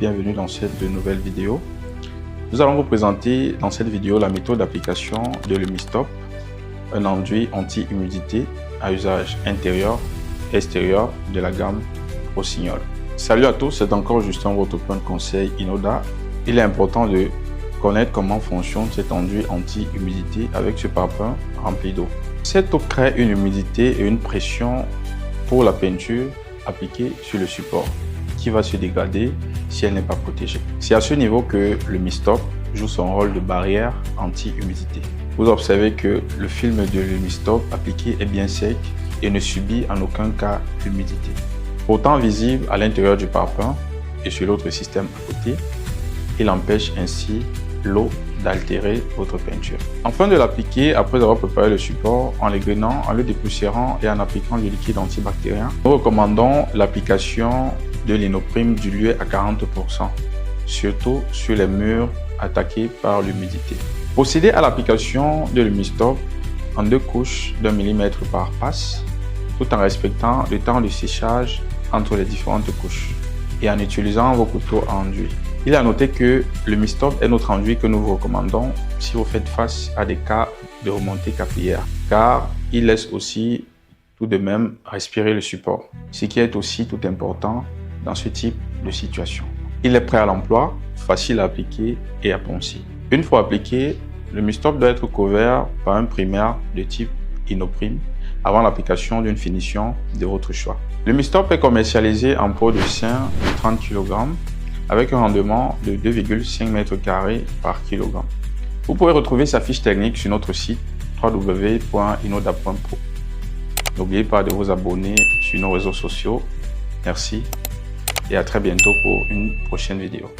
bienvenue dans cette nouvelle vidéo. Nous allons vous présenter dans cette vidéo la méthode d'application de Lumistop, un enduit anti-humidité à usage intérieur et extérieur de la gamme Rossignol. Salut à tous, c'est encore Justin, votre point de conseil Inoda. Il est important de connaître comment fonctionne cet enduit anti-humidité avec ce parpaing rempli d'eau. Cette eau crée une humidité et une pression pour la peinture appliquée sur le support qui va se dégrader si elle n'est pas protégée. C'est à ce niveau que le Lumistop joue son rôle de barrière anti-humidité. Vous observez que le film de Lumistop appliqué est bien sec et ne subit en aucun cas l'humidité. Pourtant visible à l'intérieur du parpaing et sur l'autre système à côté, il empêche ainsi l'eau d'altérer votre peinture. Afin de l'appliquer après avoir préparé le support, en l'égrenant, en le dépoussiérant et en appliquant du liquide antibactérien, nous recommandons l'application de l'inoprime dilué à 40%, surtout sur les murs attaqués par l'humidité. Procédez à l'application de Lumistop en 2 couches d'1 mm par passe, tout en respectant le temps de séchage entre les différentes couches et en utilisant vos couteaux à enduit. Il est à noter que le Lumistop est notre enduit que nous vous recommandons si vous faites face à des cas de remontée capillaire, car il laisse aussi tout de même respirer le support, ce qui est aussi tout important dans ce type de situation. Il est prêt à l'emploi, facile à appliquer et à poncer. Une fois appliqué, le Lumistop doit être couvert par un primaire de type Inoprime avant l'application d'une finition de votre choix. Le Lumistop est commercialisé en pot de 5 de 30 kg avec un rendement de 2,5 m² par kg. Vous pouvez retrouver sa fiche technique sur notre site www.inoda.pro. N'oubliez pas de vous abonner sur nos réseaux sociaux. Merci et à très bientôt pour une prochaine vidéo.